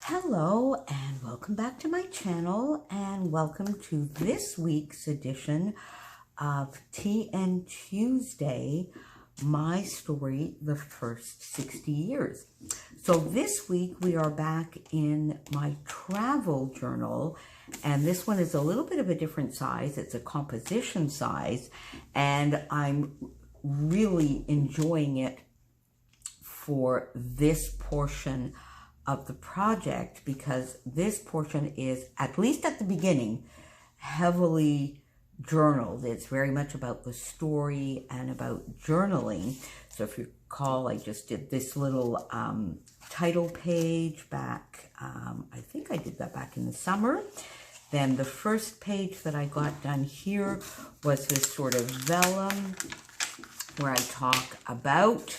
Hello and welcome back to my channel and welcome to this week's edition of TN Tuesday, my story, The First 60 Years. So this week we are back in my travel journal, and this one is a little bit of a different size. It's a composition size, and I'm really enjoying it for this portion of the project because this portion is, at least at the beginning, heavily journaled. It's very much about the story and about journaling. So if you recall, I just did this little title page back, I think I did that back in the summer. Then the first page that I got done here was this sort of vellum where I talk about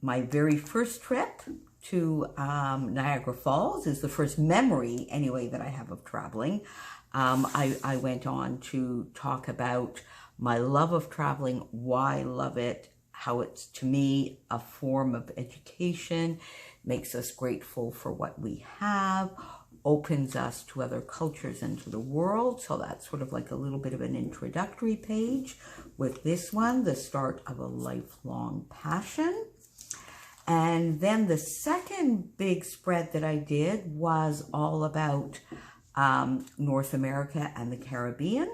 my very first trip to Niagara Falls. Is the first memory, anyway, that I have of traveling. I went on to talk about my love of traveling, why I love it, how it's, to me, a form of education, makes us grateful for what we have, opens us to other cultures and to the world. So that's sort of like a little bit of an introductory page with this one, the start of a lifelong passion. And then the second big spread that I did was all about North America and the Caribbean.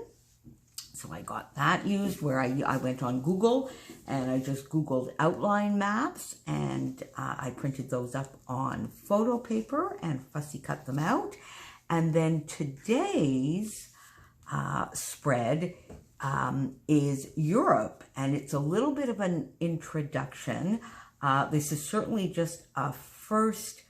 So I got that used where I went on Google and I just Googled outline maps, and I printed those up on photo paper and fussy cut them out. And then today's spread is Europe, and it's a little bit of an introduction. This is certainly just a first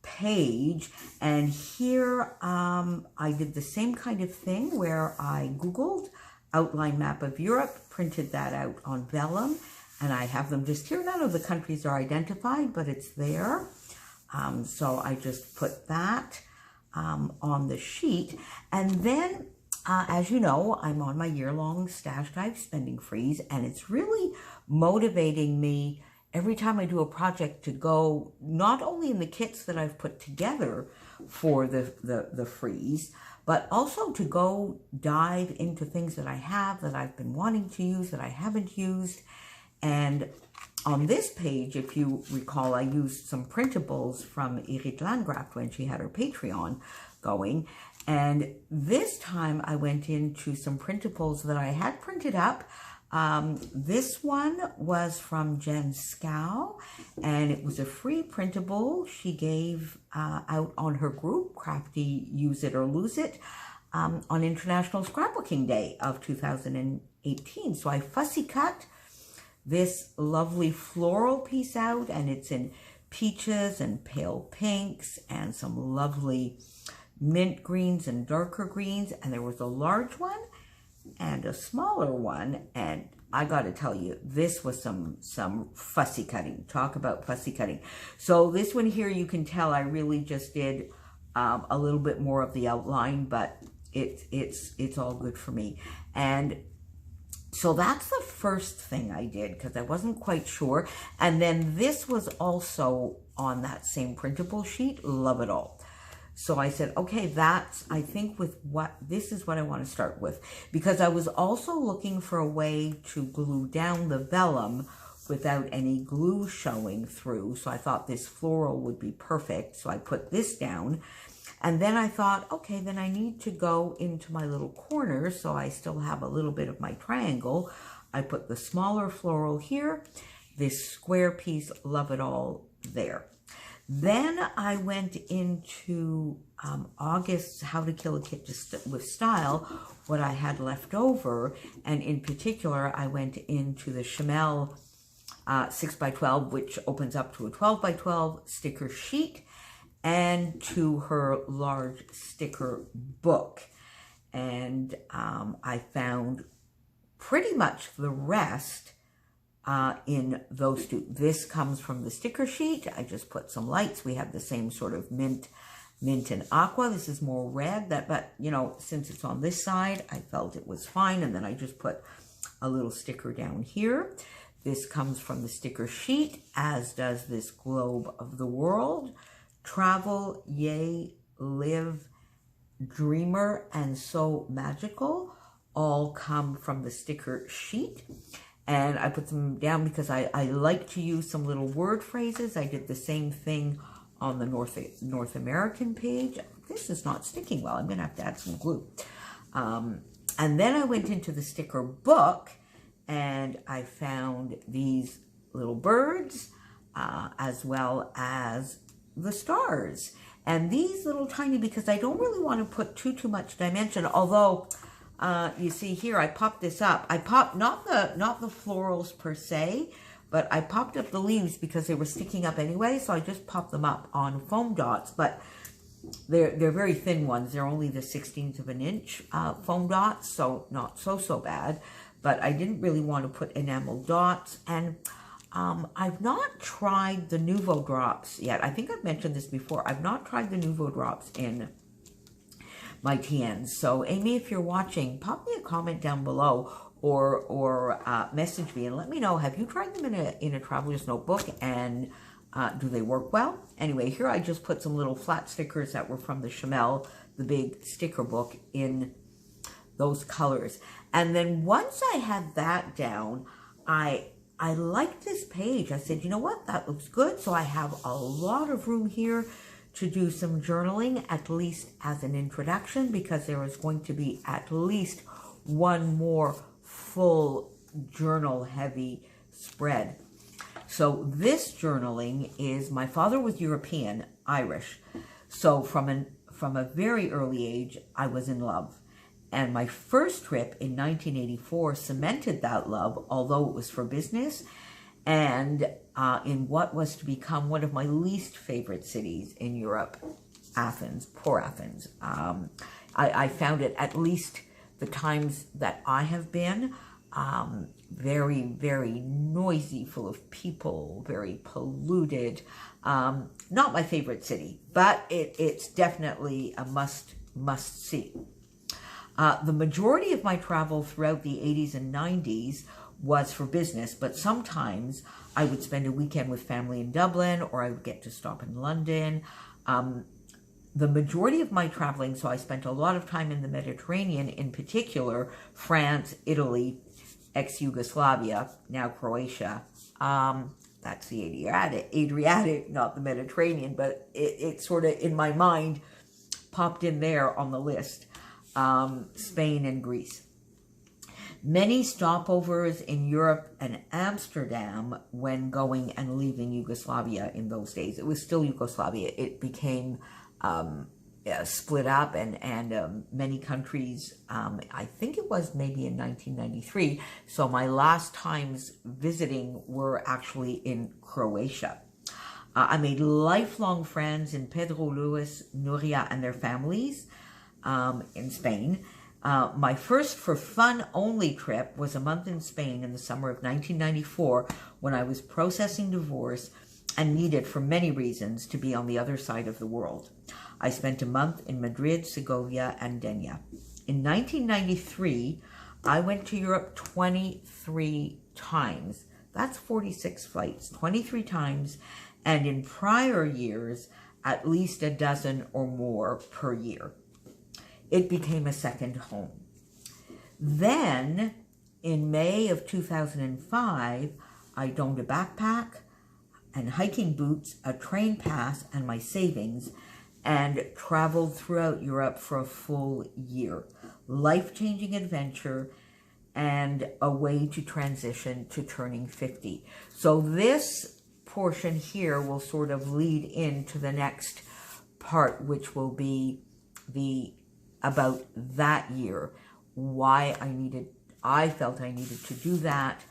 page, and here I did the same kind of thing where I Googled outline map of Europe, printed that out on vellum, and I have them just here. None of the countries are identified, but it's there. So I just put that on the sheet, and then as you know, I'm on my year-long Stash Dive spending freeze, and it's really motivating me every time I do a project to go not only in the kits that I've put together for the freeze, but also to go dive into things that I have, that I've been wanting to use, that I haven't used. And on this page, if you recall, I used some printables from Irit Landgraaf when she had her Patreon going. And this time I went into some printables that I had printed up. This one was from Jen Scow, and it was a free printable she gave out on her group, Crafty Use It or Lose It, on International Scrapbooking Day of 2018. So I fussy cut this lovely floral piece out, and it's in peaches and pale pinks and some lovely mint greens and darker greens, and there was a large one and a smaller one, and I got to tell you, this was some fussy cutting. Talk about fussy cutting. So this one here, you can tell I really just did a little bit more of the outline, but it's all good for me. And so that's the first thing I did because I wasn't quite sure. And then this was also on that same printable sheet, Love It All. So I said, okay, I think this is what I want to start with, because I was also looking for a way to glue down the vellum without any glue showing through. So I thought this floral would be perfect. So I put this down, and then I thought, okay, then I need to go into my little corners. So I still have a little bit of my triangle. I put the smaller floral here, this square piece, Love It All, there. Then I went into August's How to Kill a Kit with Style, what I had left over. And in particular, I went into the Chamel 6x12, which opens up to a 12x12 sticker sheet, and to her large sticker book. And I found pretty much the rest in those two. This comes from the sticker sheet. I just put some lights. We have the same sort of mint and aqua. This is more red, but you know, since it's on this side, I felt it was fine. And then I just put a little sticker down here. This comes from the sticker sheet, as does this globe of the world. Travel, Yay, Live, Dreamer, and So Magical all come from the sticker sheet. And I put them down because I like to use some little word phrases. I did the same thing on the North American page. This is not sticking well. I'm going to have to add some glue. And then I went into the sticker book and I found these little birds as well as the stars. And these little tiny, because I don't really want to put too much dimension, although you see here, I popped this up. I popped not the florals per se, but I popped up the leaves because they were sticking up anyway, so I just popped them up on foam dots. But they're very thin ones. They're only the 1/16 of an inch foam dots, so not so bad. But I didn't really want to put enamel dots. And I've not tried the Nuvo drops yet. I think I've mentioned this before. I've not tried the Nuvo drops in my TNs. So Amy, if you're watching, pop me a comment down below or message me and let me know, have you tried them in a traveler's notebook, and do they work well? Anyway, here I just put some little flat stickers that were from the Chamel, the big sticker book, in those colors. And then once I had that down, I liked this page. I said, you know what, that looks good. So I have a lot of room here to do some journaling, at least as an introduction, because there is going to be at least one more full journal heavy spread. So this journaling is, my father was European, Irish. So from a very early age, I was in love. And my first trip in 1984 cemented that love, although it was for business, and in what was to become one of my least favorite cities in Europe, Athens, poor Athens. I found it, at least the times that I have been, very, very noisy, full of people, very polluted. Not my favorite city, but it's definitely a must see. The majority of my travel throughout the 80s and 90s was for business, but sometimes I would spend a weekend with family in Dublin, or I would get to stop in London. The majority of my traveling, so I spent a lot of time in the Mediterranean, in particular, France, Italy, ex-Yugoslavia, now Croatia. That's the Adriatic, not the Mediterranean, but it sort of, in my mind, popped in there on the list. Spain and Greece. Many stopovers in Europe and Amsterdam when going and leaving Yugoslavia in those days. It was still Yugoslavia. It became split up, and many countries, I think it was maybe in 1993. So my last times visiting were actually in Croatia. I made lifelong friends in Pedro Luis, Nuria, and their families in Spain. My first for fun only trip was a month in Spain in the summer of 1994 when I was processing divorce and needed, for many reasons, to be on the other side of the world. I spent a month in Madrid, Segovia, and Denia. In 1993, I went to Europe 23 times. That's 46 flights, 23 times, and in prior years, at least a dozen or more per year. It became a second home. Then, in May of 2005, I donned a backpack and hiking boots, a train pass, and my savings, and traveled throughout Europe for a full year. Life-changing adventure and a way to transition to turning 50. So this portion here will sort of lead into the next part, which will be about that year, why I felt I needed to do that,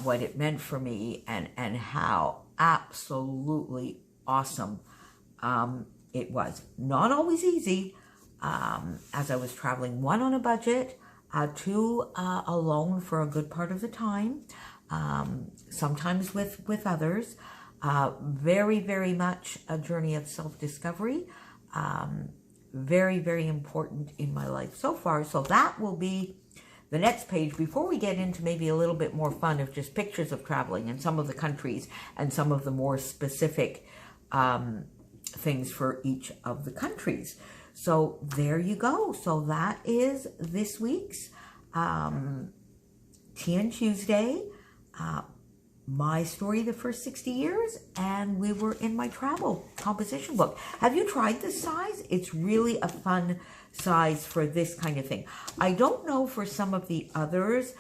what it meant for me, and how absolutely awesome it was. Not always easy, as I was traveling, one, on a budget, two, alone for a good part of the time, sometimes with others. Very, very much a journey of self-discovery. Very, very important in my life so far. So that will be the next page before we get into maybe a little bit more fun of just pictures of traveling and some of the countries and some of the more specific things for each of the countries. So there you go. So that is this week's Tea and Tuesday, my story the first 60 years, and we were in my travel composition book. Have you tried this size? It's really a fun size for this kind of thing. I don't know for some of the others,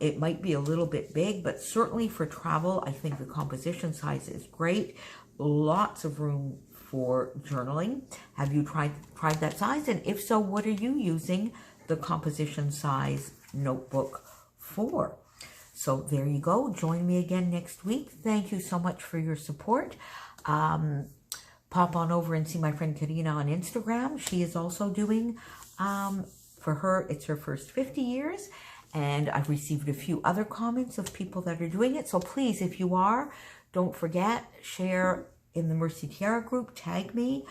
it might be a little bit big, but certainly for travel, I think the composition size is great. Lots of room for journaling. Have you tried that size? And if so, what are you using the composition size notebook for? So there you go. Join me again next week. Thank you so much for your support. Pop on over and see my friend Karina on Instagram. She is also doing, for her, it's her first 50 years. And I've received a few other comments of people that are doing it. So please, if you are, don't forget, share in the Mercy Tiara group, tag me,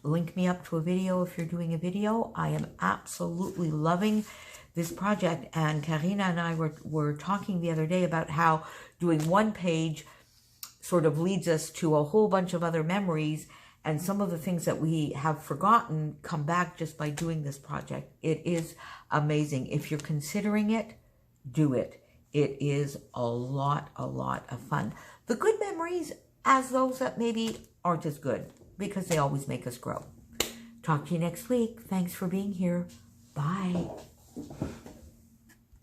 link me up to a video if you're doing a video. I am absolutely loving this project, and Karina and I were talking the other day about how doing one page sort of leads us to a whole bunch of other memories, and some of the things that we have forgotten come back just by doing this project. It is amazing. If you're considering it, do it. It is a lot of fun. The good memories as those that maybe aren't as good, because they always make us grow. Talk to you next week. Thanks for being here. Bye.